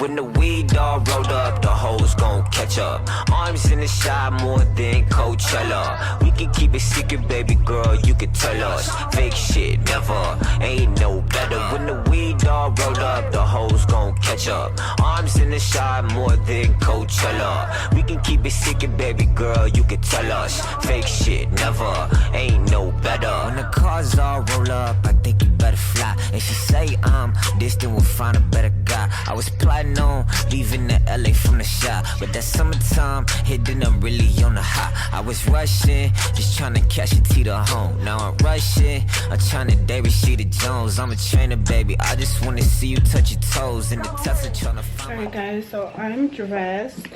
When the weed all rolled up, the hoes gon' catch up. Arms in the shot more than Coachella. We can keep it secret, baby girl, you can tell us. Fake shit, never, ain't no better. When the weed all rolled up, the hoes gon' catch up. Arms in the shot more than Coachella. We can keep it secret, baby girl, you can tell us. Fake shit, never, ain't no better. When the cars all roll up, I think you better fly. If she say I'm distant, we'll find a better guy. I was plotting on leaving the LA from the shop, but that summertime hit, then I'm really on the high. I was rushing, just trying to catch a T to home. Now I'm rushing, I'm trying to date Rashida Jones. I'm a trainer, baby, I just want to see you touch your toes in the Tesla, trying to find. Alright guys, so I'm dressed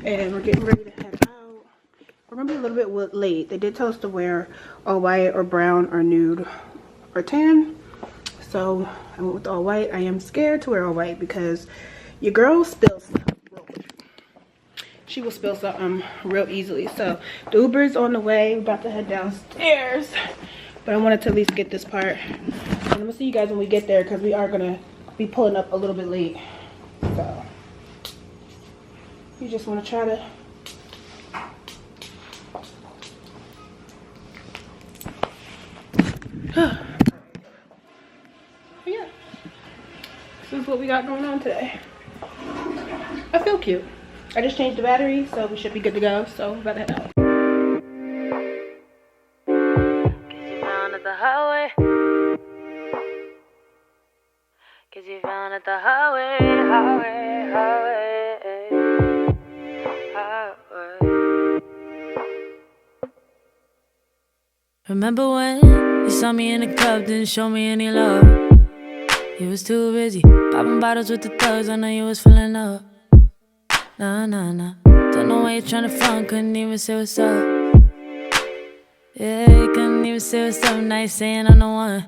and we're getting ready to head out. We're gonna be a little bit late. They did tell us to wear all white or brown or nude or tan, so I went with all white. I am scared to wear all white because your girl spills stuff real quick. She will spill something real easily. So the Uber is on the way. We're about to head downstairs, but I wanted to at least get this part, and I'm gonna see you guys when we get there because we are gonna be pulling up a little bit late. So you just want to try to yeah, this is what we got going on today. I feel cute. I just changed the battery, so we should be good to go. So we're about to head out. Cause you found at the highway. Cause you found at the highway. Remember when you saw me in the club, didn't show me any love? You was too busy popping bottles with the thugs. I know you was feeling up. Nah. Don't know why you're trying to front, couldn't even say what's up. Yeah, you couldn't even say what's up. Now you saying I'm the one.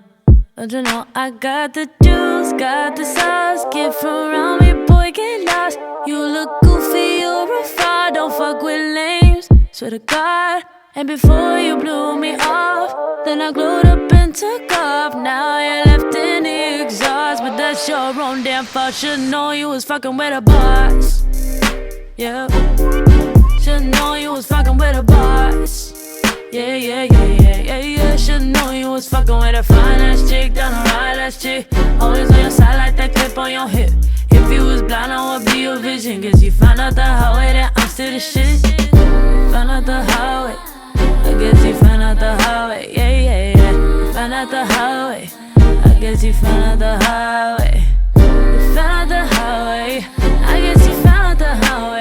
Don't you know I got the juice, got the sauce. Get from around me, boy, get lost. You look goofy, you're a fraud. Don't fuck with lames, swear to God. And before you blew me off, then I glued up and took off. Now you're left in the exhaust, but that's your own damn fault. Should've known you was fucking with a boss. Yeah, should've known you was fucking with a boss. Yeah. Should've known you was fucking with a fine-ass chick, down a ride-ass chick. Always on your side like that clip on your hip. If you was blind, I would be your vision. Cause you found out the highway that I'm still the shit. Found out the highway, I guess you found out the highway. Yeah. You found out the highway, I guess you found out the highway. You found out the highway, I guess you found out the highway.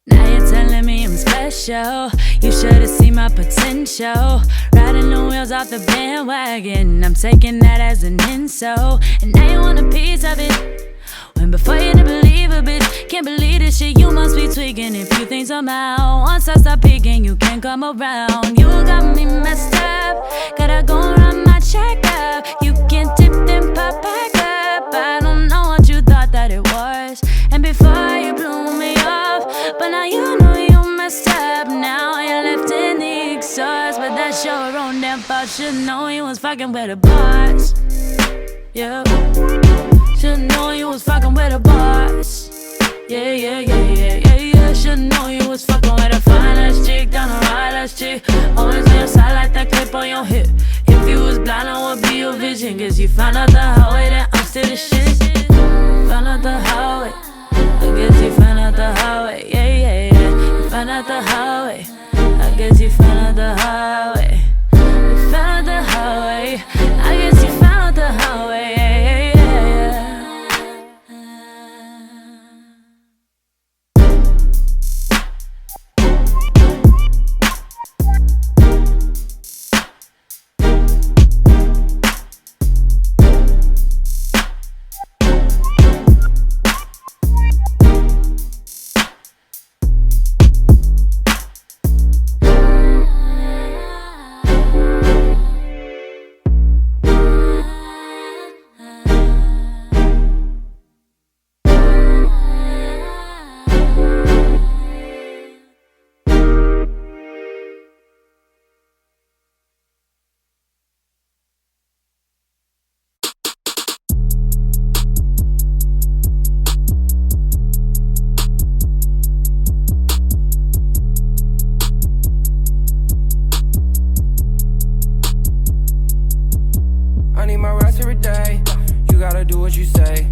Now you're telling me I'm special. You should've seen my potential. Riding the wheels off the bandwagon, I'm taking that as an insult. And now you want a piece of it, when before you didn't believe a bitch. Can't believe this shit, you must be tweaking. If you think somehow, once I stop peeking, you can't come around. You got me messed up, gotta go run my checkup. You can tip then pop back up. I don't know what you thought that it was, and before you blew me off, but now you know you messed up. Now you're left in the exhaust, but that's your own damn fault. Should've known you was fucking with a boss. Yeah, should've known you was fucking with a boss. Yeah. Should've known you was fucking with a fine-ass chick, down a ride-ass chick. Always on your side like that clip on your hip. If you was blind, I would be your vision. Cause you found out the highway that I'm still the shit. Found out the highway, I guess you found out the highway. Yeah. You found out the highway, I guess you found out the highway. You found out the highway, I guess you found out the highway. what you say.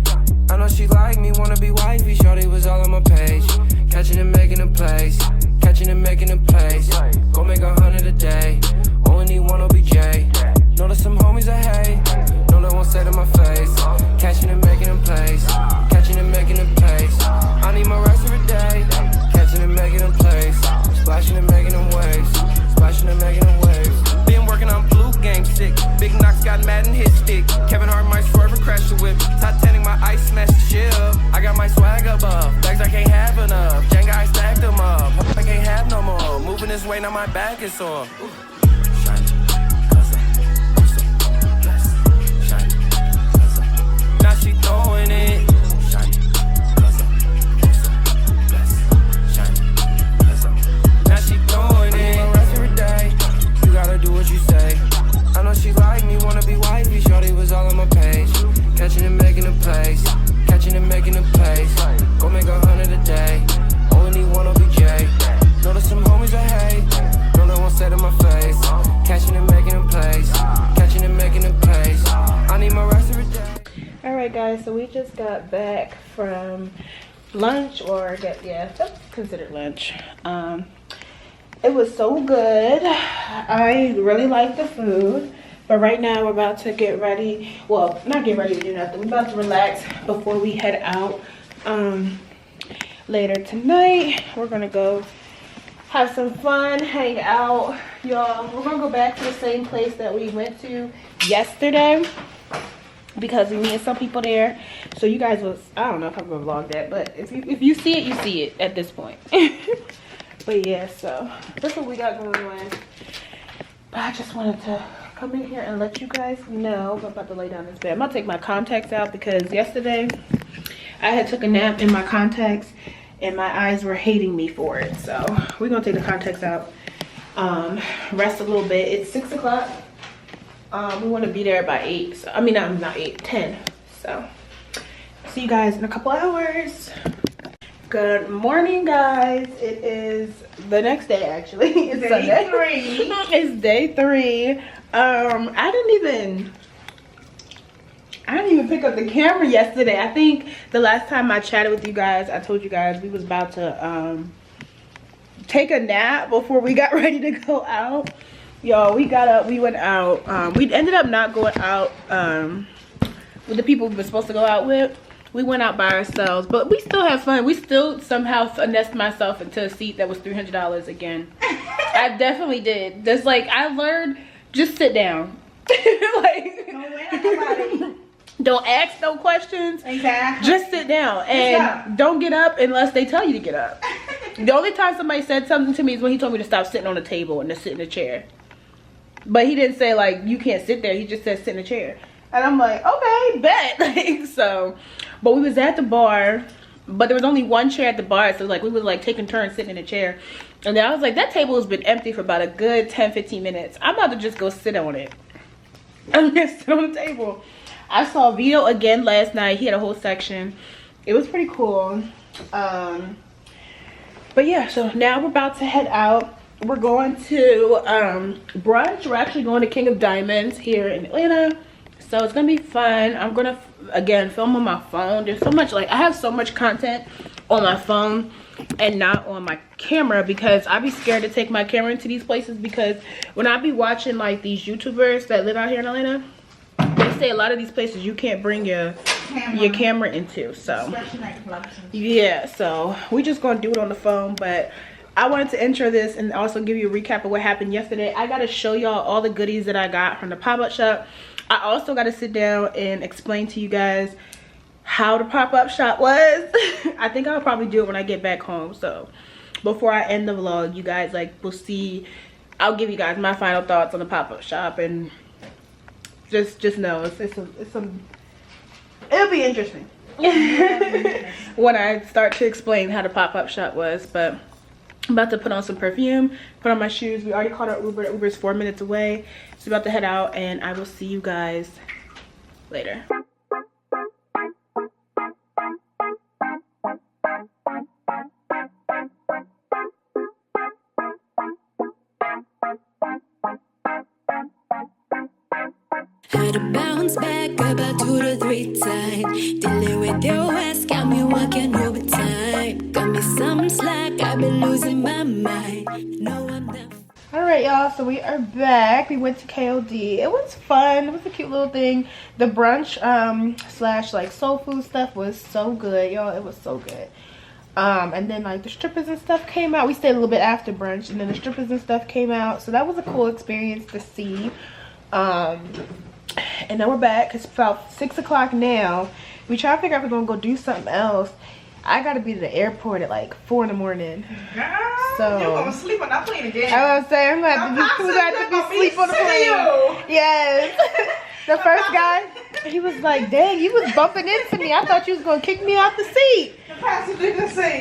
I know she like me, wanna be wifey. Shorty was all on my page. Catching and making a place. Catching and making a place. Go make 100 a day. Only need one OBJ. Know that some homies are hate. No, they won't say to my face. Catching and making a place. Catching and making a place. I need my rest every day. Catching and making a place. Splashing and making them waves. Splashing and making them waves. Been working on blue game sick. Big knocks got mad and hit stick. Kevin Hart might swerve or crash the whip. Titanic my ice smash the shit up. I got my swag above. Bags I can't have enough. Jenga I stacked them up. I can't have no more. Moving this way now my back is sore. Now she throwing it. Now she throwing it. I rest every day. You gotta do what you say. I know she like me, wanna be wifey. Shorty was all on my page. Catching and making a place. Catching and making a place. Go make 100 a day. Only need one OBJ. Know that some homies I hate. No, they won't say to my face. Catching and making a place. Catching and making a place. I need my rest every day. Alright guys, so we just got back from lunch, or yeah, that's considered lunch. It was so good. I really like the food. But right now we're about to get ready. Well, not get ready to do nothing. We're about to relax before we head out. Later tonight, we're gonna go have some fun, hang out. Y'all, we're gonna go back to the same place that we went to yesterday, because we met some people there. So you guys was, I don't know if I'm gonna vlog that, but if you see it, you see it at this point. But yeah, so that's what we got going on. But I just wanted to come in here and let you guys know. I'm about to lay down this bed. I'm gonna take my contacts out because yesterday I had took a nap in my contacts and my eyes were hating me for it. So we're gonna take the contacts out, rest a little bit. It's 6 o'clock. We want to be there by 8. So I mean, not 8, 10. So see you guys in a couple hours. Good morning, guys. It is the next day, actually. It's Sunday. Day 3. It's day 3. I didn't even pick up the camera yesterday. I think the last time I chatted with you guys, I told you guys we was about to take a nap before we got ready to go out. Y'all, we got up, we went out. We ended up not going out with the people we were supposed to go out with. We went out by ourselves, but we still had fun. We still somehow finessed myself into a seat that was $300 again. I definitely did. Just like, I learned, just sit down. Like, don't wait on nobody. Don't ask no questions. Exactly. Just sit down and don't get up unless they tell you to get up. The only time somebody said something to me is when he told me to stop sitting on the table and to sit in a chair. But he didn't say like, you can't sit there. He just said sit in a chair. And I'm like, okay, bet. Like, so, but we was at the bar, but there was only one chair at the bar. So like, we was like taking turns sitting in a chair. And then I was like, that table has been empty for about a good 10-15 minutes. I'm about to just go sit on it. I'm gonna sit on the table. I saw Vito again last night. He had a whole section. It was pretty cool. But yeah, so now we're about to head out. We're going to brunch. We're actually going to King of Diamonds here in Atlanta. So it's gonna be fun. I'm gonna again film on my phone. There's so much, like, I have so much content on my phone and not on my camera because I be scared to take my camera into these places, because when I be watching like these YouTubers that live out here in Atlanta, they say a lot of these places you can't bring your camera into. So yeah, so we just gonna do it on the phone. But I wanted to intro this and also give you a recap of what happened yesterday. I gotta show y'all all the goodies that I got from the pop-up shop. I also got to sit down and explain to you guys how the pop-up shop was. I think I'll probably do it when I get back home. So before I end the vlog, you guys like will see, I'll give you guys my final thoughts on the pop-up shop, and just know it'll be interesting when I start to explain how the pop-up shop was. But I'm about to put on some perfume, put on my shoes. We already called our Uber. The Uber's 4 minutes away. So we're about to head out, and I will see you guys later. Hey, Gotta bounce back about 2 to 3 times. Dealing with your ass got me working overtime. Got me some slack, I've been losing my mind. No, I'm not. Alright, y'all, so we are back. We went to KOD. It was fun. It was a cute little thing. The brunch slash like soul food stuff was so good, y'all. It was so good. And then like the strippers and stuff came out. We stayed a little bit after brunch, and then the strippers and stuff came out. So that was a cool experience to see. And then we're back. It's about 6 o'clock now. We try to figure out if we're gonna go do something else. I gotta be to the airport at like 4 in the morning. Girl, so you're gonna sleep on that plane again. I was saying I'm gonna have to be sleep on the plane. Yes. The first guy, he was like, dang, you was bumping into me. I thought you was gonna kick me off the seat. The passenger can say,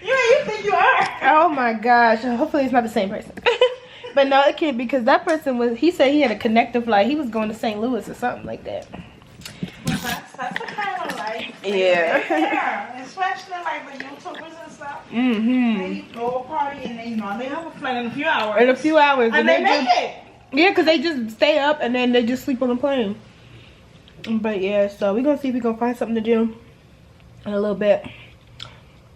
you think you are. Oh my gosh. Hopefully it's not the same person. But no, it can't, because that person was, he said he had a connecting flight. He was going to St. Louis or something like that. Well, that's the kind of life. Yeah. Yeah, especially like the YouTubers and stuff. Mm-hmm. They go a party and they have a flight in a few hours. In a few hours. And they make it. Yeah, because they just stay up and then they just sleep on the plane. But yeah, so we're going to see if we're going to find something to do in a little bit.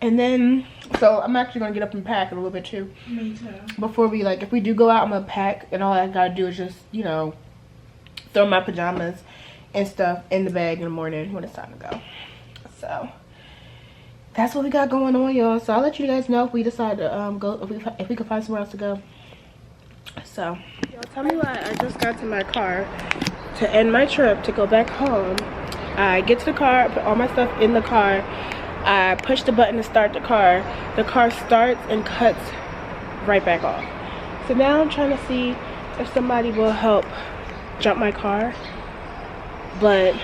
And then, so I'm actually going to get up and pack in a little bit too. Me too. Before we, like, if we do go out, I'm going to pack. And all I got to do is just, you know, throw my pajamas and stuff in the bag in the morning when it's time to go. So that's what we got going on, y'all. So I'll let you guys know if we decide to go, if we can find somewhere else to go. So y'all, tell me why I just got to my car to end my trip to go back home. I get to the car, put all my stuff in the car, I push the button to start the car starts and cuts right back off. So now I'm trying to see if somebody will help jump my car, but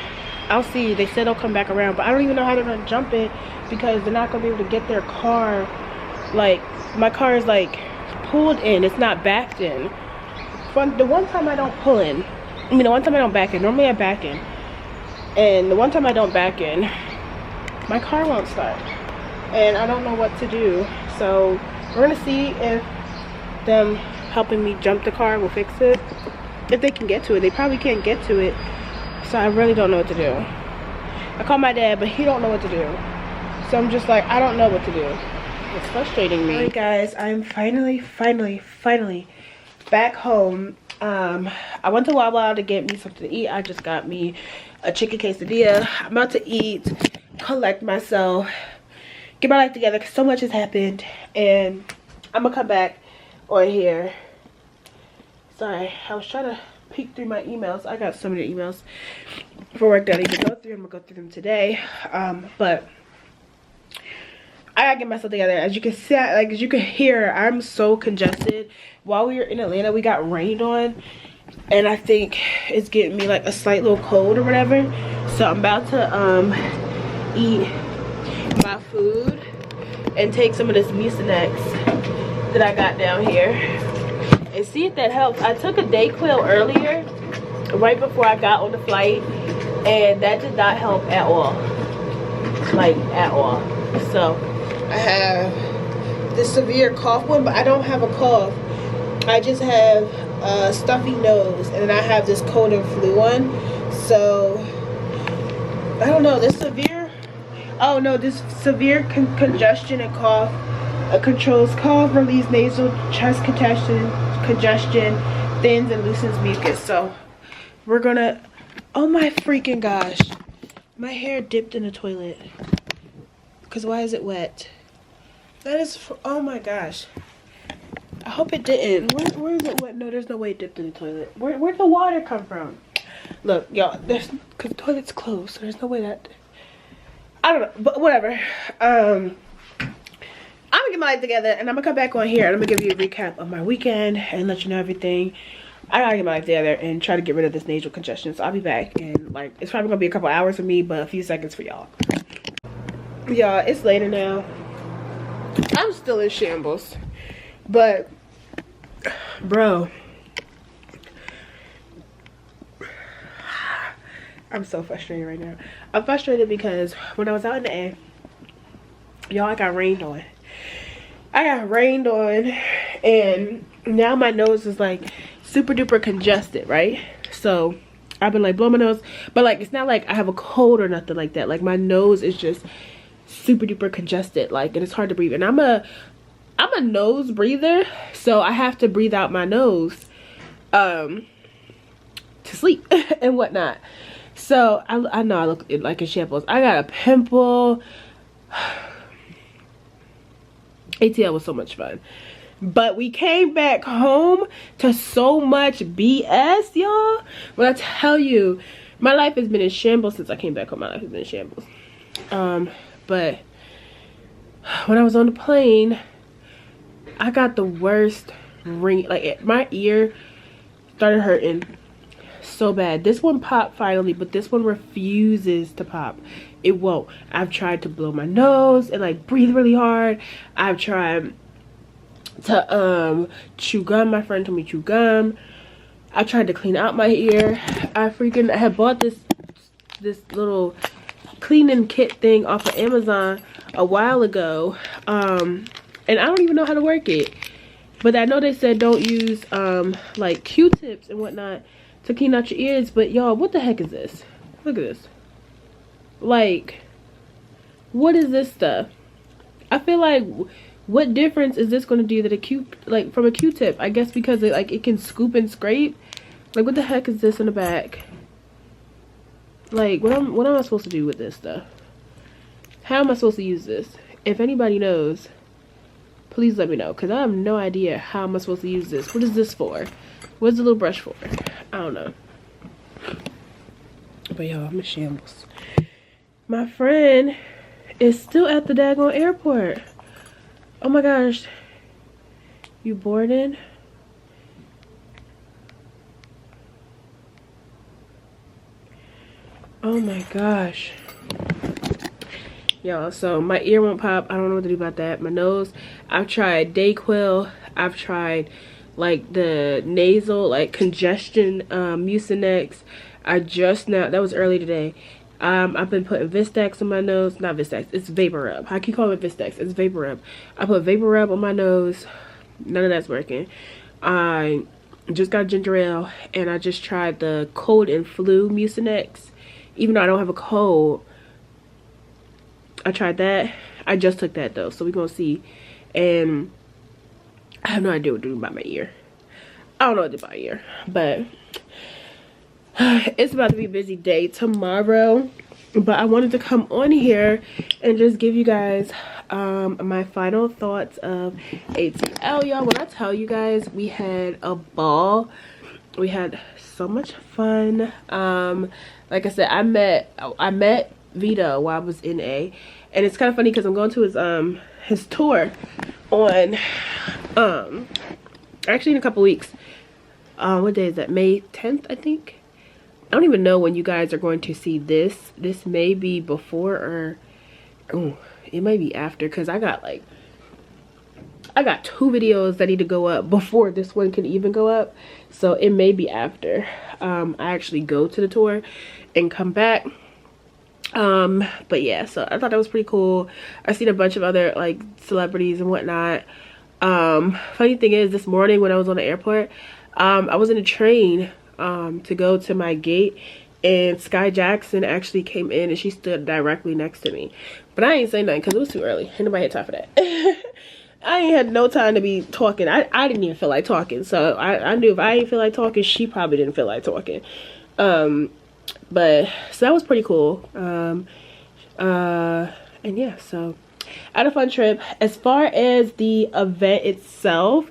I'll see. They said they'll come back around, but I don't even know how they're gonna jump it, because they're not gonna be able to get their car. Like, my car is like pulled in, it's not backed in. The one time I don't pull in, I mean the one time I don't back in, normally I back in, and the one time I don't back in, my car won't start and I don't know what to do. So we're gonna see if them helping me jump the car will fix it, if they can get to it. They probably can't get to it, so I really don't know what to do. I called my dad, but he don't know what to do, so I'm just like, I don't know what to do. It's frustrating me. Alright guys, I'm finally back home. I went to Wawa to get me something to eat. I just got me a chicken quesadilla. I'm about to eat, collect myself, get my life together, because so much has happened, and I'm gonna come back on here. Sorry, I was trying to peek through my emails. I got so many emails for work that I need to go through. I'm gonna go through them today, but I gotta get myself together. As you can see, like, as you can hear, I'm so congested. While we were in Atlanta, we got rained on, and I think it's getting me like a slight little cold or whatever. So I'm about to eat my food and take some of this Mucinex that I got down here and see if that helps. I took a Dayquil earlier, right before I got on the flight, and that did not help at all, like at all. So I have this severe cough one, but I don't have a cough. I just have a stuffy nose, and then I have this cold and flu one. So I don't know, this severe, oh no, this severe congestion and cough controls cough, relieves nasal chest congestion, thins and loosens mucus. So we're gonna, oh my freaking gosh, my hair dipped in the toilet, because why is it wet? That is, oh my gosh. I hope it didn't. Where is it wet? No, there's no way it dipped in the toilet. Where'd the water come from? Look, y'all, because the toilet's closed, so there's no way that, I don't know, but whatever. I'm gonna get my life together, and I'm gonna come back on here, and I'm gonna give you a recap of my weekend and let you know everything. I gotta get my life together and try to get rid of this nasal congestion. So I'll be back, and like, it's probably gonna be a couple hours for me, but a few seconds for y'all. Y'all, it's later now. I'm still in shambles, but bro, I'm so frustrated right now. I'm frustrated because when I was out in the air, y'all, I got rained on. And now my nose is like super duper congested, right? So I've been like blowing my nose, but like it's not like I have a cold or nothing like that. Like my nose is just super duper congested, like, and it's hard to breathe. And I'm a nose breather, so I have to breathe out my nose to sleep and whatnot. So I know I look like in shambles. I got a pimple. ATL was so much fun, but we came back home to so much BS, y'all. When I tell you, my life has been in shambles since I came back home. My life has been in shambles. But when I was on the plane, I got the worst ring. Like my ear started hurting so bad. This one popped finally, but this one refuses to pop. It won't. I've tried to blow my nose and like breathe really hard. I've tried to chew gum. My friend told me chew gum. I tried to clean out my ear. I had bought this little cleaning kit thing off of Amazon a while ago, and I don't even know how to work it, but I know they said don't use like Q-tips and whatnot to clean out your ears. But y'all, what the heck is this? Look at this. Like, what is this stuff? I feel like, what difference is this going to do that from a Q-tip? I guess because it can scoop and scrape. Like, what the heck is this in the back? Like, what am I supposed to do with this stuff? How am I supposed to use this? If anybody knows, please let me know, because I have no idea how am I supposed to use this. What is this for? What's the little brush for? I don't know. But y'all, I'm in shambles. My friend is still at the daggone airport. Oh my gosh. You boarding? Oh my gosh. Y'all, so my ear won't pop. I don't know what to do about that. My nose, I've tried Dayquil. I've tried like the nasal, like congestion, Mucinex. That was early today. I've been putting Vistex on my nose. Not Vistex, it's Vapor Rub. I keep calling it Vistex, it's Vapor Rub. I put Vapor Rub on my nose. None of that's working. I just got ginger ale, and I just tried the cold and flu Mucinex. Even though I don't have a cold, I tried that. I just took that though, so we're gonna see. And I have no idea what to do about my ear. I don't know what to do about my ear, but it's about to be a busy day tomorrow. But I wanted to come on here and just give you guys my final thoughts of ATL, y'all. When I tell you guys, we had a ball. We had so much fun. Like I said, I met Vito while I was in A, and it's kind of funny because I'm going to his tour on actually in a couple weeks. What day is that? May 10th, I think. I don't even know when you guys are going to see this. This may be before or it may be after, because I got 2 videos that need to go up before this one can even go up. So it may be after I actually go to the tour and come back. But yeah, so I thought that was pretty cool. I've seen a bunch of other like celebrities and whatnot. Funny thing is, this morning when I was on the airport, I was in a train to go to my gate, and Sky Jackson actually came in and she stood directly next to me. But I ain't say nothing because it was too early. Ain't nobody had time for that. I ain't had no time to be talking. I didn't even feel like talking. So I knew if I didn't feel like talking, she probably didn't feel like talking. But so that was pretty cool. And yeah, so I had a fun trip. As far as the event itself,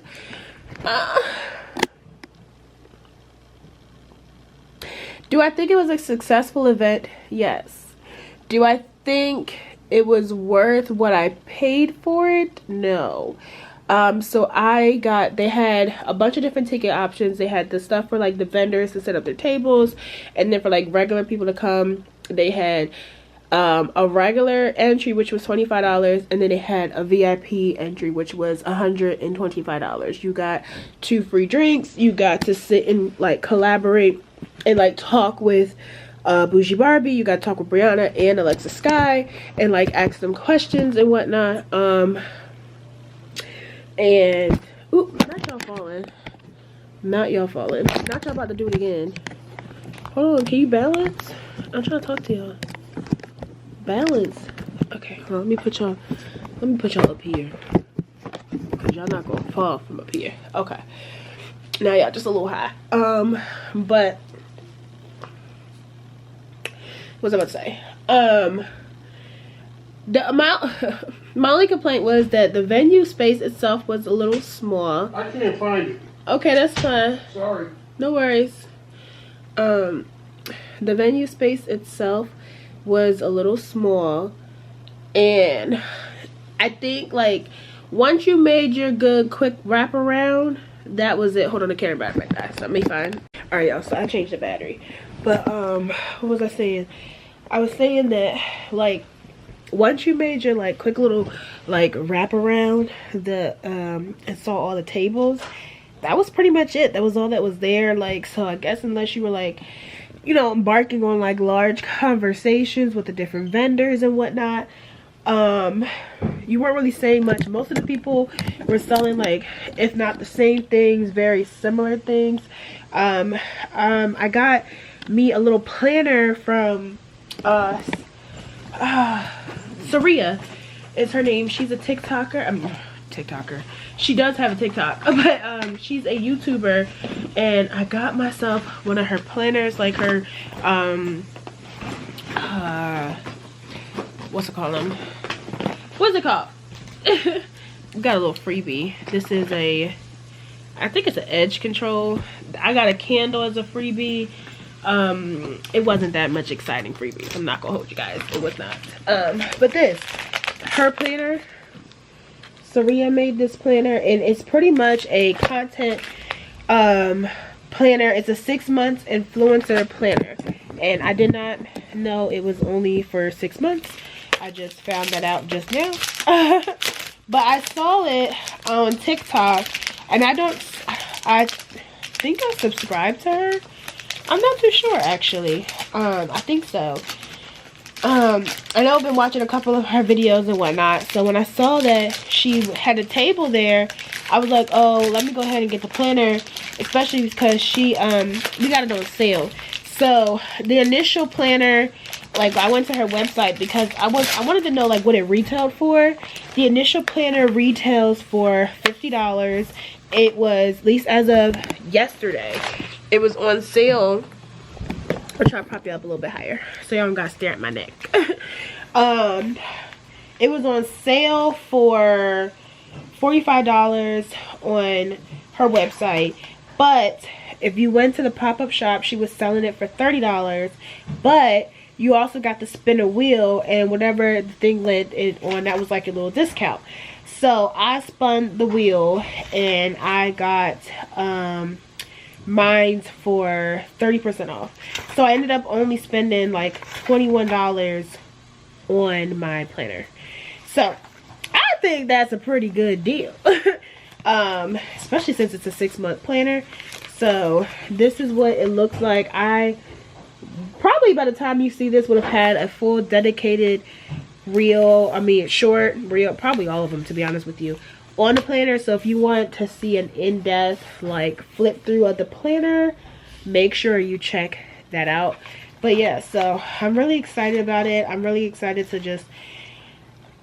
do I think it was a successful event? Yes. Do I think it was worth what I paid for it? No. So they had a bunch of different ticket options. They had the stuff for like the vendors to set up their tables, and then for like regular people to come, they had a regular entry, which was $25, and then they had a VIP entry, which was $125. You got 2 free drinks. You got to sit and like collaborate and like talk with Bougie Barbie. You got to talk with Brianna and Alexa Sky and like ask them questions and whatnot. And ooh, not y'all falling. Not y'all falling. Not y'all about to do it again. Hold on, can you balance? I'm trying to talk to y'all. Balance. Okay, well, let me put y'all up here. Cause y'all not gonna fall from up here. Okay. Now y'all just a little high. But what was I about to say? My only complaint was that the venue space itself was a little small. I can't find it. Okay, that's fine. Sorry. No worries. The venue space itself was a little small, and I think like once you made your good quick wraparound, that was it. Hold on, the camera battery died, so let me find. All right, y'all. So I changed the battery, but what was I saying? I was saying that like once you made your like quick little like wraparound, and saw all the tables, that was pretty much it. That was all that was there. Like, so I guess unless you were like, you know, embarking on like large conversations with the different vendors and whatnot, you weren't really saying much. Most of the people were selling like, if not the same things, very similar things. I got me a little planner from Saria is her name. She's a TikToker. She does have a TikTok, but she's a YouTuber, and I got myself one of her planners, like her what's it called? Got a little freebie. This is I think it's an edge control. I got a candle as a freebie. It wasn't that much exciting freebies. I'm not gonna hold you guys. It was not. But her planner, Saria made this planner, and it's pretty much a content planner. It's a 6 months influencer planner, and I did not know it was only for 6 months. I just found that out just now. But I saw it on TikTok, and I think I subscribed to her. I'm not too sure, actually. I think so. I know I've been watching a couple of her videos and whatnot, so when I saw that she had a table there, I was like, oh, let me go ahead and get the planner, especially because we got it on sale. So the initial planner, like, I went to her website because I wanted to know like what it retailed for. The initial planner retails for $50. It was, at least as of yesterday, it was on sale. I'll try to prop you up a little bit higher so y'all don't gotta stare at my neck. It was on sale for $45 on her website, but if you went to the pop-up shop, she was selling it for $30, but you also got to spin a wheel, and whatever the thing landed on, that was like a little discount. So I spun the wheel, and I got mine for 30% off. So I ended up only spending like $21 on my planner. So I think that's a pretty good deal. Especially since it's a 6-month planner. So this is what it looks like. I probably, by the time you see this, would have had a full dedicated short reel, probably all of them, to be honest with you, on the planner. So if you want to see an in-depth like flip through of the planner, make sure you check that out. But yeah, so I'm really excited about it. I'm really excited to just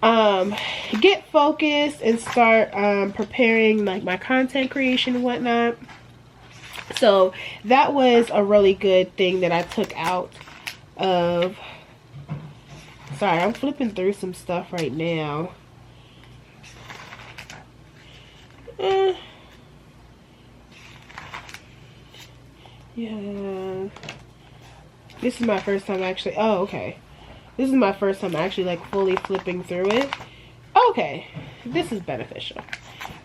get focused and start preparing like my content creation and whatnot. So that was a really good thing that I took out of. Sorry, I'm flipping through some stuff right now. Yeah, this is my first time actually. Oh, okay. This is my first time actually like fully flipping through it. Okay, this is beneficial.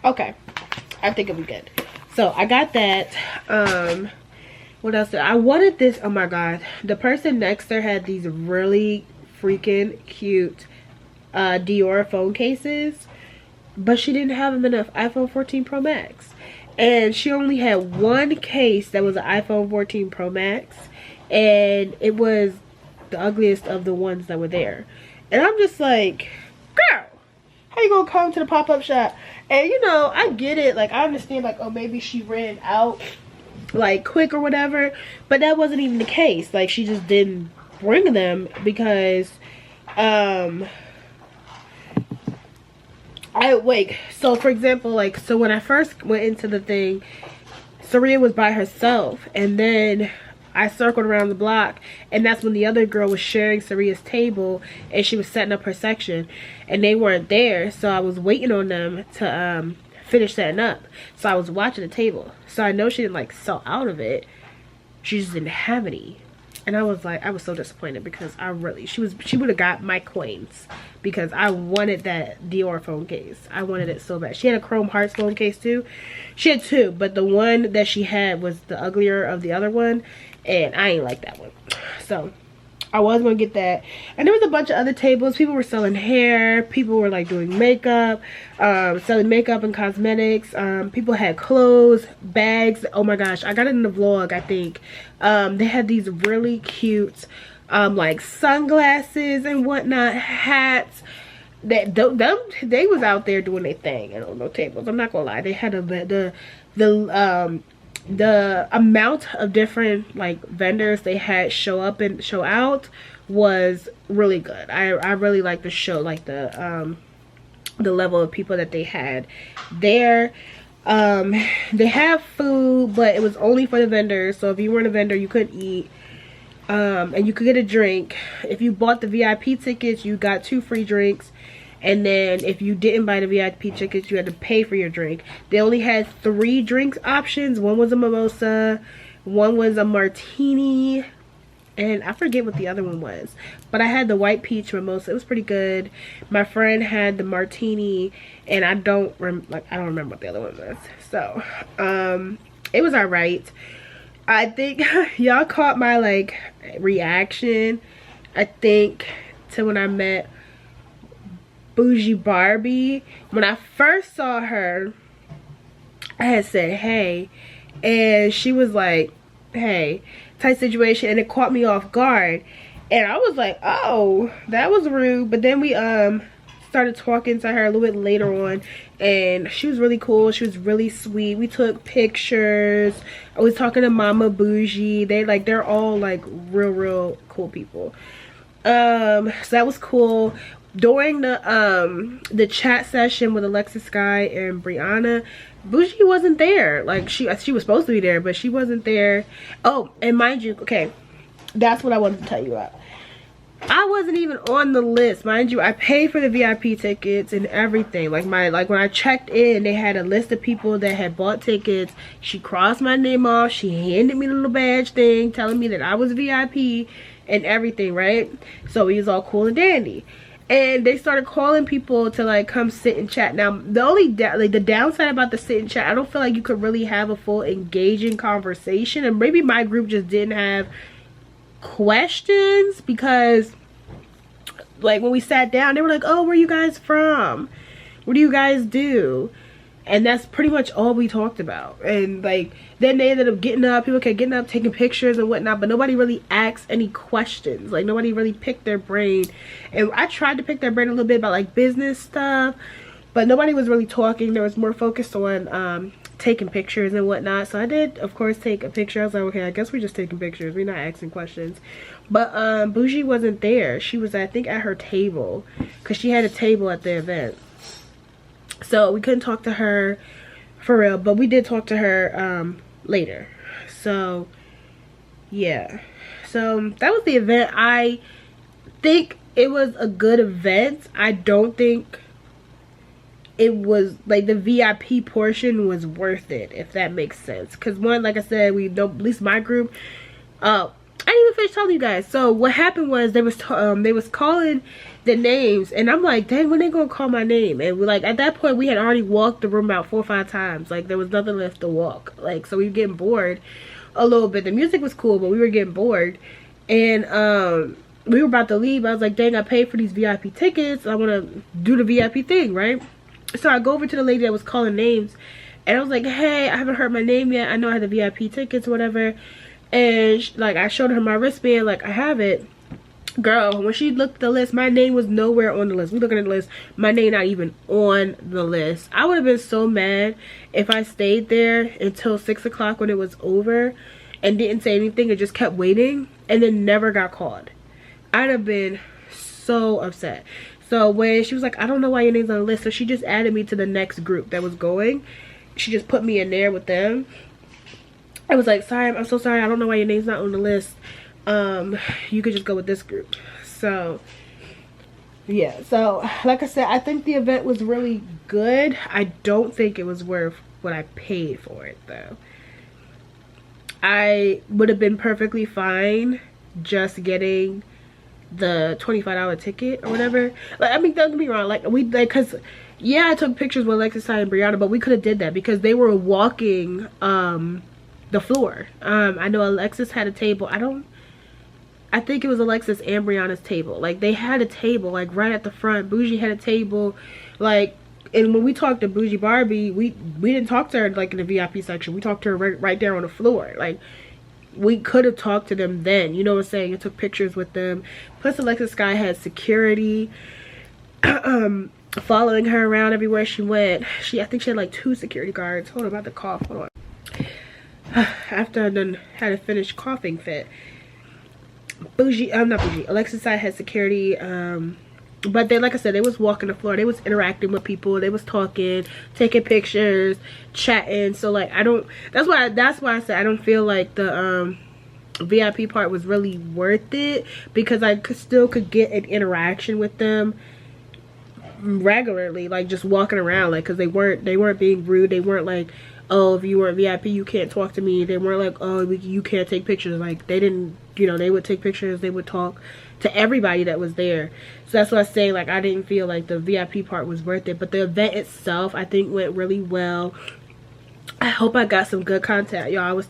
Okay, I think it'll be good. So I got that. What else? I wanted this. Oh my god, the person next to her had these really freaking cute Dior phone cases, but she didn't have them in an iPhone 14 Pro Max, and she only had one case that was an iPhone 14 Pro Max, and it was the ugliest of the ones that were there. And I'm just like, girl, how you gonna come to the pop-up shop? And you know, I get it, like I understand, like, oh, maybe she ran out like quick or whatever, but that wasn't even the case. Like she just didn't bring them because so for example, like, so when I first went into the thing, Saria was by herself, and then I circled around the block, and that's when the other girl was sharing Saria's table, and she was setting up her section, and they weren't there, so I was waiting on them to finish setting up. So I was watching the table, so I know she didn't like sell out of it. She just didn't have any, and I was so disappointed because she would have got my coins because I wanted that Dior phone case. I wanted it so bad. She had a Chrome Hearts phone case too. She had two, but the one that she had was the uglier of the other one, and I ain't like that one. So I was gonna get that. And there was a bunch of other tables. People were selling hair, people were like doing makeup, selling makeup and cosmetics. People had clothes, bags. Oh my gosh, I got it in the vlog, I think. They had these really cute like sunglasses and whatnot, hats. They was out there doing their thing on those tables. I'm not gonna lie. They had the amount of different like vendors they had show up and show out was really good. I really like the show, like the level of people that they had there. They have food, but it was only for the vendors, so if you weren't a vendor you couldn't eat. And you could get a drink. If you bought the VIP tickets, you got 2 free drinks. And then if you didn't buy the VIP tickets, you had to pay for your drink. They only had 3 drinks options. One was a mimosa, one was a martini, and I forget what the other one was. But I had the white peach mimosa. It was pretty good. My friend had the martini, and I don't remember what the other one was. So, it was alright. I think y'all caught my like reaction, I think, to when I met Bougie Barbie. When I first saw her, I had said hey, and she was like hey, type situation, and it caught me off guard, and I was like, oh, that was rude. But then we started talking to her a little bit later on, and she was really cool. She was really sweet. We took pictures. I was talking to Mama Bougie. They're all like real cool people. So that was cool. During the chat session with Alexis Sky and Brianna, Bougie wasn't there. Like she was supposed to be there, but she wasn't there. Oh, and mind you, okay, that's what I wanted to tell you about. I wasn't even on the list, mind you. I paid for the VIP tickets and everything. Like when I checked in, they had a list of people that had bought tickets. She crossed my name off. She handed me the little badge thing telling me that I was VIP and everything, right? So we was all cool and dandy. And they started calling people to like come sit and chat. Now the only the downside about the sit and chat, I don't feel like you could really have a full engaging conversation, and maybe my group just didn't have questions, because like when we sat down they were like, oh, where you guys from, what do you guys do? And that's pretty much all we talked about. And like then they ended up getting up, people kept getting up, taking pictures and whatnot, but nobody really asked any questions. Like nobody really picked their brain. And I tried to pick their brain a little bit about like business stuff, but nobody was really talking. There was more focused on taking pictures and whatnot. So I did, of course, take a picture. I was like, okay, I guess we're just taking pictures, we're not asking questions. But Bougie wasn't there. She was, I think, at her table, because she had a table at the event. So we couldn't talk to her for real, but we did talk to her later. So yeah, so that was the event. I think it was a good event. I don't think it was like the VIP portion was worth it, if that makes sense. Because one, like I said, we don't, at least my group, I didn't even finish telling you guys. So what happened was they was calling the names, and I'm like, dang, when they gonna call my name? And we, like, at that point we had already walked the room about 4 or 5 times. Like there was nothing left to walk. Like, so we were getting bored a little bit. The music was cool, but we were getting bored, and we were about to leave. I was like, dang, I paid for these VIP tickets, I want to do the VIP thing, right? So I go over to the lady that was calling names, and I was like, hey, I haven't heard my name yet, I know I had the VIP tickets or whatever. And like I showed her my wristband, like I have it. Girl, when she looked at the list, my name was nowhere on the list. We looking at the list, my name not even on the list. I would have been so mad if I stayed there until 6 o'clock when it was over and didn't say anything and just kept waiting and then never got called. I'd have been so upset. So when she was like, I don't know why your name's on the list, so she just added me to the next group that was going. She just put me in there with them. I was like, sorry, I'm so sorry, I don't know why your name's not on the list. You could just go with this group. So yeah, so like I said, I think the event was really good. I don't think it was worth what I paid for it though. I would have been perfectly fine just getting the $25 ticket or whatever. Like, I mean, don't get me wrong, like because yeah, I took pictures with Alexis and Brianna, but we could have did that because they were walking the floor. I know Alexis had a table. I think it was Alexis and Brianna's table. Like, they had a table, like, right at the front. Bougie had a table. Like, and when we talked to Bougie Barbie, we didn't talk to her, like, in the VIP section. We talked to her right there on the floor. Like, we could have talked to them then. You know what I'm saying? And took pictures with them. Plus, Alexis Sky had security following her around everywhere she went. I think she had, like, 2 security guards. Hold on, I'm about to cough. Hold on. After I done had a finished coughing fit. Not Bougie, Alexis side had security, but they, like I said, they was walking the floor, they was interacting with people, they was talking, taking pictures, chatting. So like, that's why I said I don't feel like the VIP part was really worth it, because I still could get an interaction with them regularly, like just walking around, like, because they weren't being rude. They weren't like, oh, if you weren't VIP you can't talk to me. They weren't like, oh, you can't take pictures. Like, they didn't, you know, they would take pictures, they would talk to everybody that was there. So that's what I say, like, I didn't feel like the VIP part was worth it. But the event itself, I think, went really well. I hope I got some good content, y'all.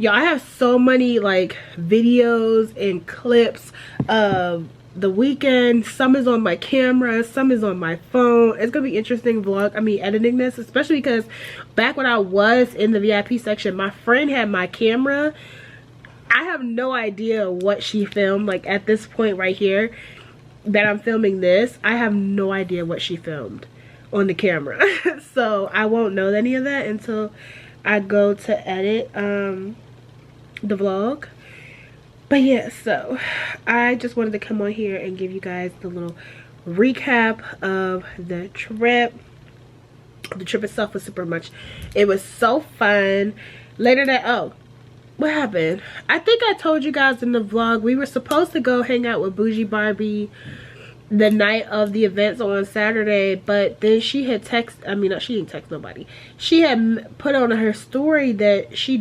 I have so many like videos and clips of the weekend. Some is on my camera, some is on my phone. It's gonna be interesting editing this, especially because back when I was in the VIP section, my friend had my camera. I have no idea what she filmed. Like, at this point right here that I'm filming this, I have no idea what she filmed on the camera. So I won't know any of that until I go to edit the vlog. But yeah, so I just wanted to come on here and give you guys the little recap of the trip. The trip itself was it was so fun. Later that, oh, what happened? I think I told you guys in the vlog, we were supposed to go hang out with Bougie Barbie the night of the events on Saturday, but then she had she didn't text nobody. She had put on her story that she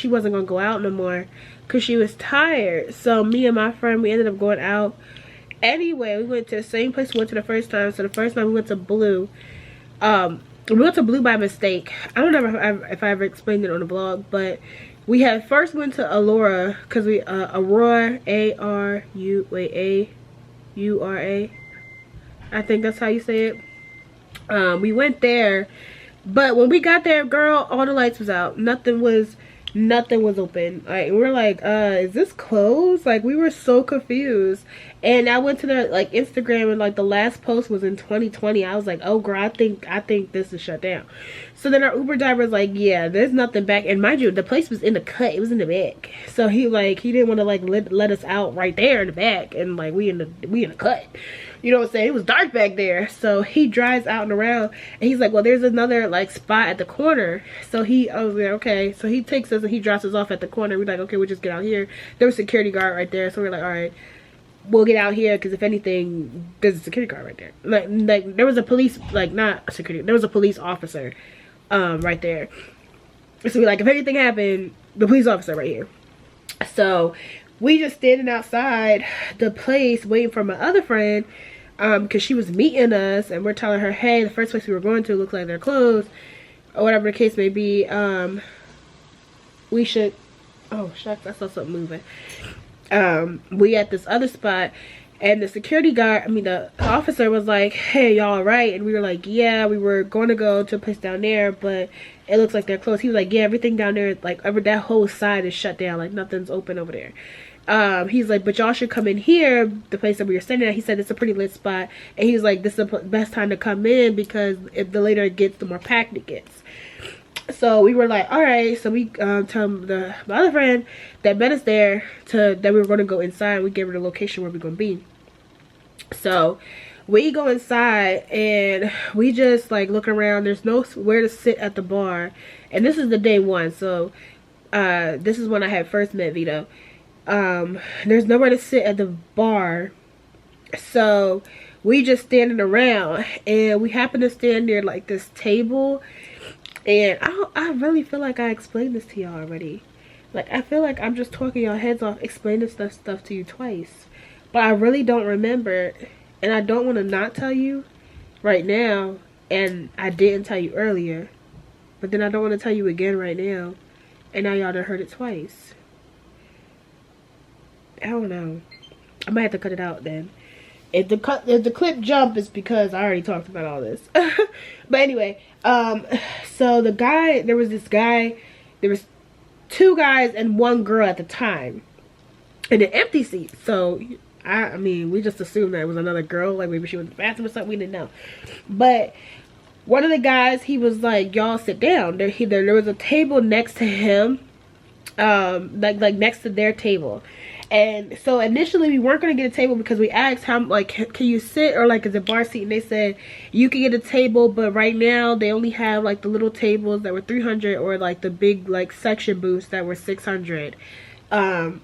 wasn't gonna go out no more because she was tired. So me and my friend, we ended up going out anyway. We went to the same place we went to the first time. So the first time we went to Blue. We went to Blue by mistake. I don't know if I ever explained it on the vlog, but we had first went to Aurora because Aurora, A-U-R-A, I think that's how you say it. We went there, but when we got there, girl, all the lights was out. Nothing was open. Like, we're like, is this closed? Like, we were so confused. And I went to their like Instagram, and like the last post was in 2020. I was like, oh girl, I think this is shut down. So then our Uber driver was like, yeah, there's nothing back. And mind you, the place was in the cut, it was in the back. So he didn't want to like let us out right there in the back, and like we in the cut. You know what I'm saying? It was dark back there. So he drives out and around, and he's like, well, there's another like spot at the corner. So I was like, okay. So he takes us and he drops us off at the corner. We're like, okay, we'll just get out here. There was a security guard right there. So we're like, all right, we'll get out here, because if anything, there's a security guard right there. Like there was a police, like, not a security, there was a police officer right there. So we're like, if anything happened, the police officer right here. So we just standing outside the place waiting for my other friend, because she was meeting us, and we're telling her, hey, the first place we were going to looks like they're closed, or whatever the case may be. We should, oh shucks, I saw something moving. We at this other spot, and the security guard, the officer was like, hey, y'all right? And we were like, yeah, we were going to go to a place down there, but it looks like they're closed. He was like, yeah, everything down there, like, that whole side is shut down, like nothing's open over there. he's like, but y'all should come in here, the place that we were standing at. He said it's a pretty lit spot, and he's like, this is the best time to come in because if the later it gets, the more packed it gets. So we were like, all right. So we tell my other friend that met us there that we were going to go inside. We gave her the location where we're going to be. So we go inside and we just like look around. There's nowhere to sit at the bar, and this is the day one. So this is when I had first met Vito. There's nowhere to sit at the bar, so we just standing around, and we happen to stand near like this table. And I really feel like I explained this to y'all already. Like, I feel like I'm just talking y'all heads off explaining stuff to you twice, but I really don't remember, and I don't want to not tell you right now, and I didn't tell you earlier, but then I don't want to tell you again right now, and now y'all done heard it twice. I don't know. I might have to cut it out then. If the clip jump, is because I already talked about all this. But anyway, so there was two guys and one girl at the time in an empty seat. So I mean, we just assumed that it was another girl, like maybe she was in the bathroom or something. We didn't know. But one of the guys, he was like, y'all sit down. There was a table next to him, like next to their table. And so initially we weren't going to get a table because we asked how, like, can you sit, or like is it bar seat, and they said you can get a table, but right now they only have like the little tables that were 300, or like the big like section booths that were 600, or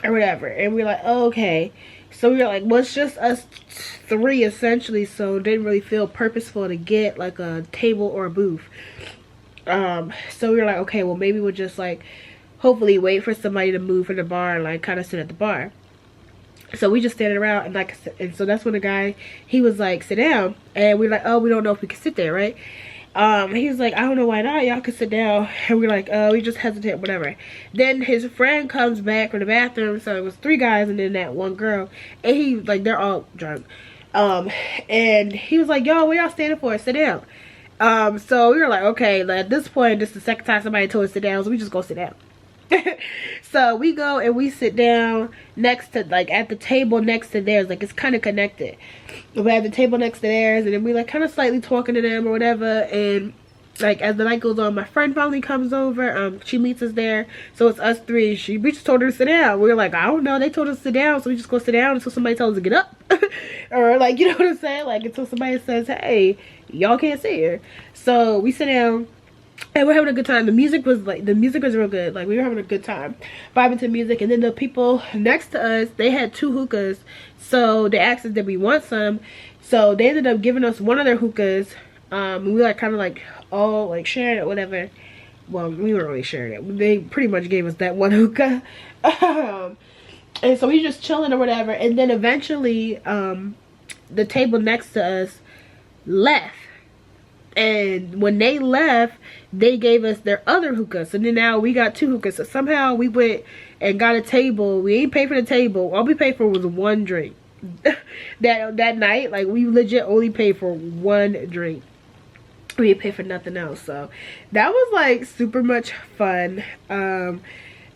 whatever. And we were like, oh, okay. So we were like, well, it's just us three essentially, so it didn't really feel purposeful to get like a table or a booth. So we were like, okay, well, maybe we'll just like hopefully wait for somebody to move from the bar and like kind of sit at the bar. So we just standing around, and so that's when the guy, he was like, sit down, and we're like, oh, we don't know if we can sit there, right? He was like, I don't know why not, y'all can sit down. And we're like, oh, we just hesitate, whatever. Then his friend comes back from the bathroom, so it was three guys and then that one girl, and he like, they're all drunk, and he was like, yo, what y'all standing for? Sit down. So we were like, okay, like, at this point, this is the second time somebody told us to sit down, so we just go sit down. So we go and we sit down next to, like, at the table next to theirs, like it's kind of connected. We have the table next to theirs, and then we like kind of slightly talking to them or whatever. And like as the night goes on, my friend finally comes over. She meets us there, so it's us three. We just told her to sit down. We were like, I don't know, they told us to sit down, so we just go sit down until somebody tells us to get up. Or like, you know what I'm saying, like until somebody says, hey, y'all can't sit here. So we sit down and we're having a good time. The music was real good. Like, we were having a good time vibing to music. And then the people next to us, they had two hookahs, so they asked us did we want some. So they ended up giving us one of their hookahs. We like kind of like all like sharing it, whatever. Well, we weren't really sharing it. They pretty much gave us that one hookah. And so we just chilling or whatever. And then eventually the table next to us left. And when they left, they gave us their other hookah. So then now we got two hookahs. So somehow we went and got a table. We ain't paid for the table. All we paid for was one drink. that night, like, we legit only paid for one drink. We didn't pay for nothing else. So that was like super much fun. And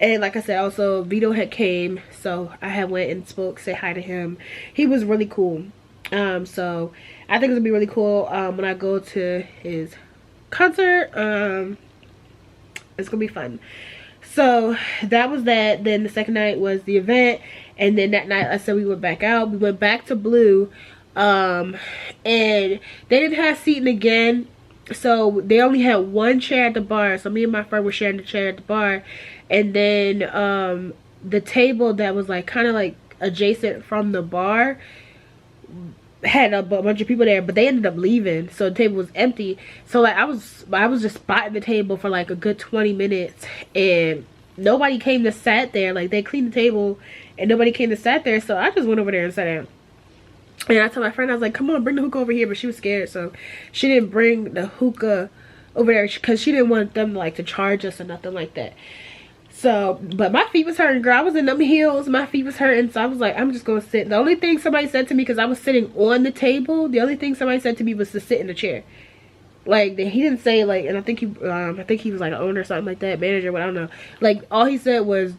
like I said, also Vito had came, so I had went and said hi to him. He was really cool. So I think it's gonna be really cool when I go to his concert. It's gonna be fun. So that was that. Then the second night was the event, and then that night I said we went back out. We went back to Blue, and they didn't have seating again, so they only had one chair at the bar. So me and my friend were sharing the chair at the bar, and then the table that was like kind of like adjacent from the bar had a bunch of people there, but they ended up leaving, so the table was empty. So like I was just spotting the table for like a good 20 minutes, and nobody came to sat there. Like, they cleaned the table and nobody came to sat there, so I just went over there and sat down. And I told my friend, I was like, come on, bring the hookah over here, but she was scared, so she didn't bring the hookah over there because she didn't want them like to charge us or nothing like that. So, but my feet was hurting, girl. I was in them heels, my feet was hurting, so I was like, I'm just gonna sit. The only thing somebody said to me, because I was sitting on the table, the only thing somebody said to me was to sit in the chair. Like, he didn't say, like, and I think he was like an owner or something like that, manager, but I don't know. Like, all he said was,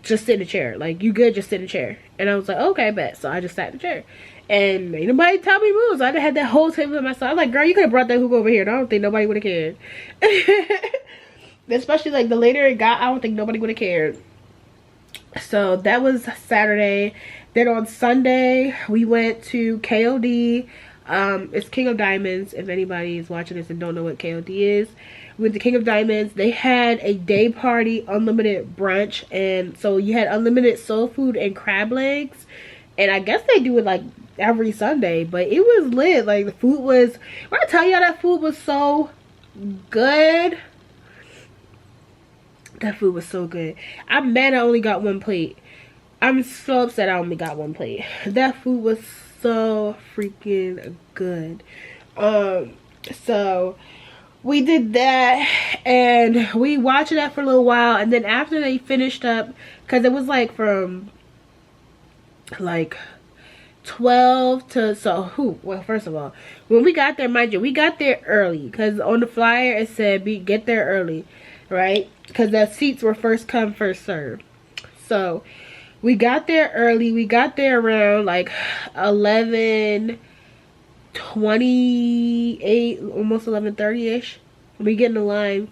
just sit in a chair. Like, you good, just sit in a chair. And I was like, okay, bet. So I just sat in the chair. And ain't nobody tell me move. So I had that whole table to myself. I was like, girl, you could have brought that hookah over here. And I don't think nobody would have cared. Especially, like, the later it got, I don't think nobody would have cared. So that was Saturday. Then on Sunday, we went to KOD. It's King of Diamonds. If anybody is watching this and don't know what KOD is. With the King of Diamonds, they had a day party unlimited brunch, and so you had unlimited soul food and crab legs, and I guess they do it like every Sunday, but it was lit. Like, the food was, when I tell y'all, that food was so good. That food was so good. I'm mad I only got one plate. I'm so upset I only got one plate. That food was so freaking good. So we did that, and we watched that for a little while, and then after they finished up, because it was like from like 12 to, well, first of all, when we got there, mind you, we got there early, because on the flyer it said get there early, right? Because the seats were first come, first serve. So we got there early. We got there around like 11:28, almost 11:30ish. We get in the line.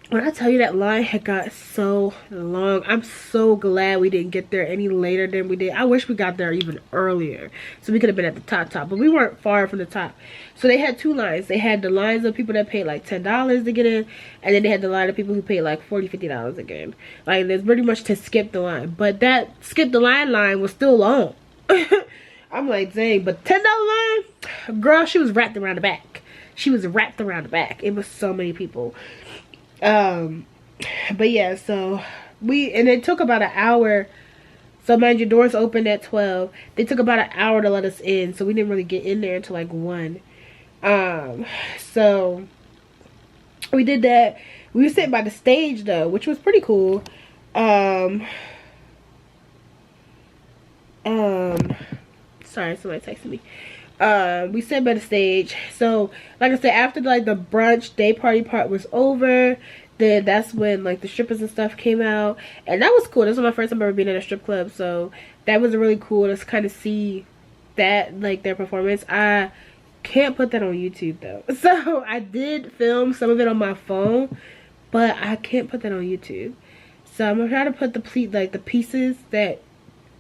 When I tell you that line had got so long, I'm so glad we didn't get there any later than we did. I wish we got there even earlier, so we could have been at the top, but we weren't far from the top. So they had two lines. They had the lines of people that paid like $10 to get in, and then they had the line of people who paid like $40, $50 to get in. Like, there's pretty much to skip the line, but that skip the line was still long. I'm like, dang, but $10 line, girl, she was wrapped around the back. She was wrapped around the back. It was so many people. But yeah, so and it took about an hour. So mind your, doors opened at 12. They took about an hour to let us in, so we didn't really get in there until like 1. So we did that. We were sitting by the stage though, which was pretty cool. Sorry, somebody texted me. We sat by the stage. So like I said, after like the brunch day party part was over, then that's when like the strippers and stuff came out, and that was cool. This was my first time ever being in a strip club, so that was really cool to kind of see that, like, their performance. I can't put that on YouTube though, so I did film some of it on my phone, but I can't put that on YouTube. So I'm gonna try to put the pieces that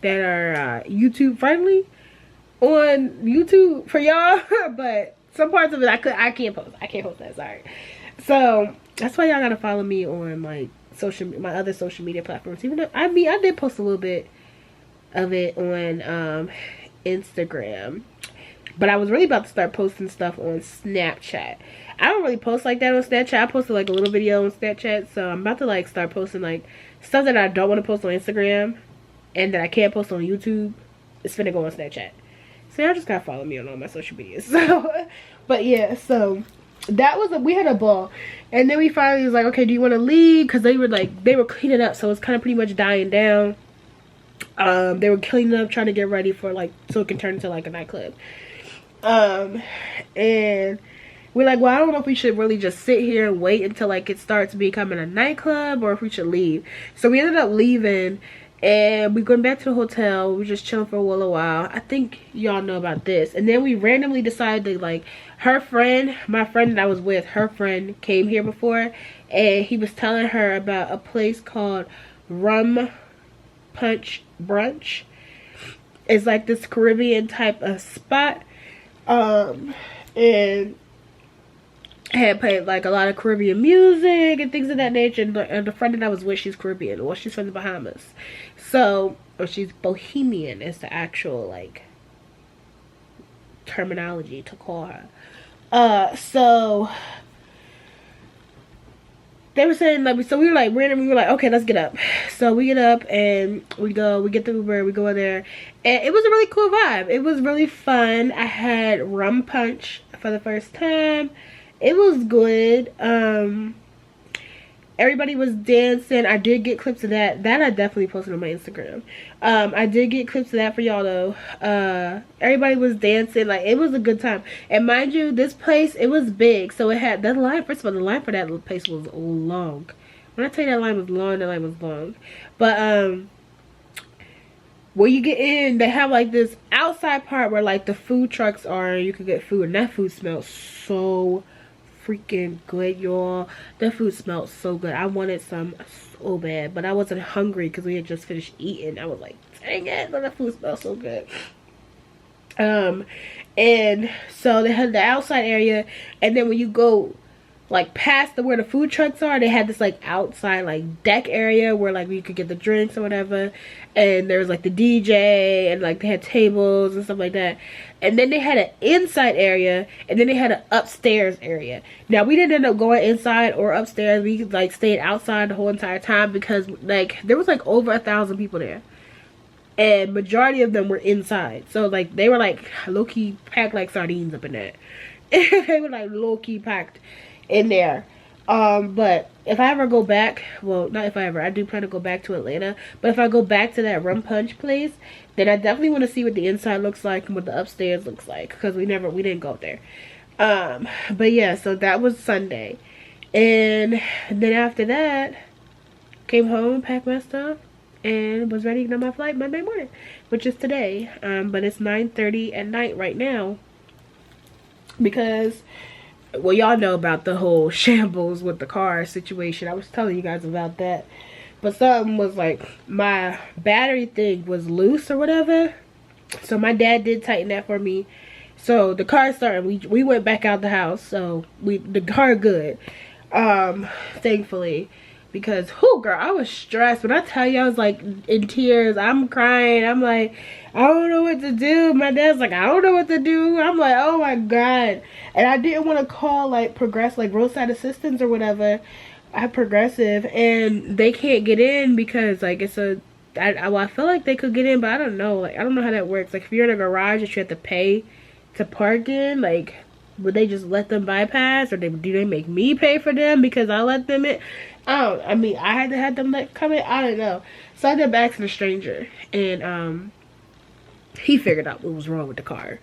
are YouTube friendly on YouTube for y'all, but some parts of it I can't post. I can't post that, sorry. So that's why y'all gotta follow me on like my other social media platforms. Even though I did post a little bit of it on Instagram, but I was really about to start posting stuff on Snapchat. I don't really post like that on Snapchat. I posted like a little video on Snapchat, so I'm about to like start posting like stuff that I don't want to post on Instagram and that I can't post on YouTube. It's finna go on Snapchat. So y'all just gotta follow me on all my social media. So, but yeah, so that was we had a ball, and then we finally was like, okay, do you want to leave? Because they were cleaning up, so it's kind of pretty much dying down. They were cleaning up, trying to get ready for like, so it can turn into like a nightclub. And we're like, well, I don't know if we should really just sit here and wait until like it starts becoming a nightclub, or if we should leave. So we ended up leaving, and we going back to the hotel. We were just chilling for a little while. I think y'all know about this. And then we randomly decided, like, her friend, my friend that I was with, her friend came here before, and he was telling her about a place called Rum Punch Brunch. It's like this Caribbean type of spot, and had played like a lot of Caribbean music and things of that nature. And the friend that I was with, she's Caribbean. Well, she's from the Bahamas, so, or she's Bohemian is the actual like terminology to call her. So they were saying like, so we were like randomly, we were like, okay, let's get up. So we get up and we get the Uber, we go in there, and it was a really cool vibe. It was really fun. I had rum punch for the first time. It was good. Everybody was dancing. I did get clips of that. That I definitely posted on my Instagram. I did get clips of that for y'all though. Everybody was dancing. Like, it was a good time. And mind you, this place, it was big. So it had, the line, first of all, the line for that place was long. When I tell you that line was long, that line was long. But when you get in, they have like this outside part where like the food trucks are, and you can get food, and that food smells so freaking good, y'all. That food smelled so good. I wanted some so bad, but I wasn't hungry because we had just finished eating. I was like, dang it, but that food smells so good. And so they had the outside area, and then when you go like past where the food trucks are, they had this like outside like deck area where like you could get the drinks or whatever, and there was like the DJ, and like they had tables and stuff like that. And then they had an inside area, and then they had an upstairs area. Now we didn't end up going inside or upstairs. We like stayed outside the whole entire time because like there was like over 1,000 people there, and majority of them were inside. So like they were like low-key packed like sardines up in there. They were like low-key packed in there. But if I ever go back, well, not if I ever, I do plan to go back to Atlanta, but if I go back to that rum punch place, then I definitely want to see what the inside looks like and what the upstairs looks like, because we didn't go there. But yeah, so that was Sunday, and then after that came home, packed my stuff, and was ready to get on my flight Monday morning, which is today. But it's 9:30 at night right now, because, well, y'all know about the whole shambles with the car situation. I was telling you guys about that. But something was like, my battery thing was loose or whatever. So my dad did tighten that for me. So the car started. We went back out the house. So the car good. Thankfully. Because, whoo, girl, I was stressed. When I tell you I was like in tears, I'm crying. I'm like, I don't know what to do. My dad's like, I don't know what to do. I'm like, oh my God. And I didn't want to call like Progressive, like roadside assistance or whatever. I have Progressive, and they can't get in because like it's a, I feel like they could get in, but I don't know. Like, I don't know how that works. Like, if you're in a garage that you have to pay to park in, like, would they just let them bypass, or do they make me pay for them because I let them in? I mean, I had to have them come in. I don't know. So I ended up asking a stranger, and he figured out what was wrong with the car.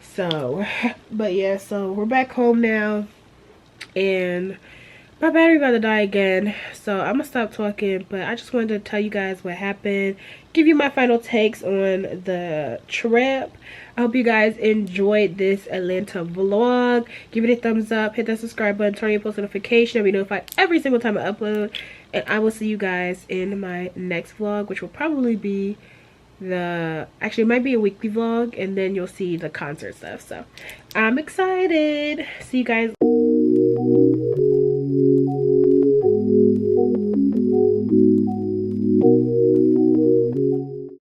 So, but yeah, so we're back home now, and my battery about to die again, so I'm gonna stop talking. But I just wanted to tell you guys what happened, give you my final takes on the trip. I hope you guys enjoyed this Atlanta vlog. Give it a thumbs up, hit that subscribe button, turn on your post notification to be notified every single time I upload. And I will see you guys in my next vlog, which will probably be actually it might be a weekly vlog, and then you'll see the concert stuff. So I'm excited. See you guys.